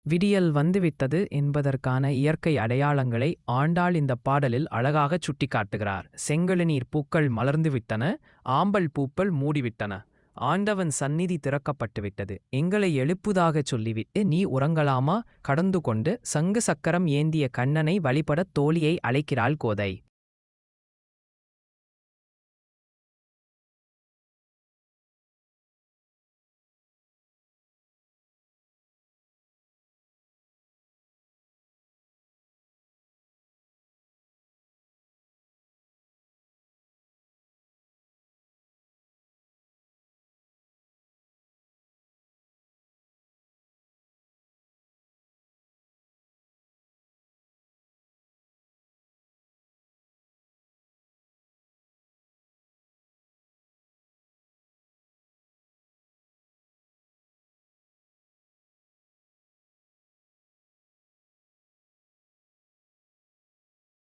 விடியல் வந்துவிட்டது என்பதற்கான இயற்கை அடையாளங்களை ஆண்டாள் இந்த பாடலில் அழகாகச் சுட்டிக்காட்டுகிறார். செங்கழுநீர் பூக்கள் மலர்ந்துவிட்டன, ஆம்பல் பூக்கள் மூடிவிட்டன. ஆண்டவன் சந்நிதி திறக்கப்பட்டுவிட்டது. எங்களை எழுப்புதாகச் சொல்லிவிட்டு நீ உறங்கலாமா? கடந்து கொண்டு சங்கு சக்கரம் ஏந்திய கண்ணனை வழிபடத் தோழியை அழைக்கிறாள் கோதை.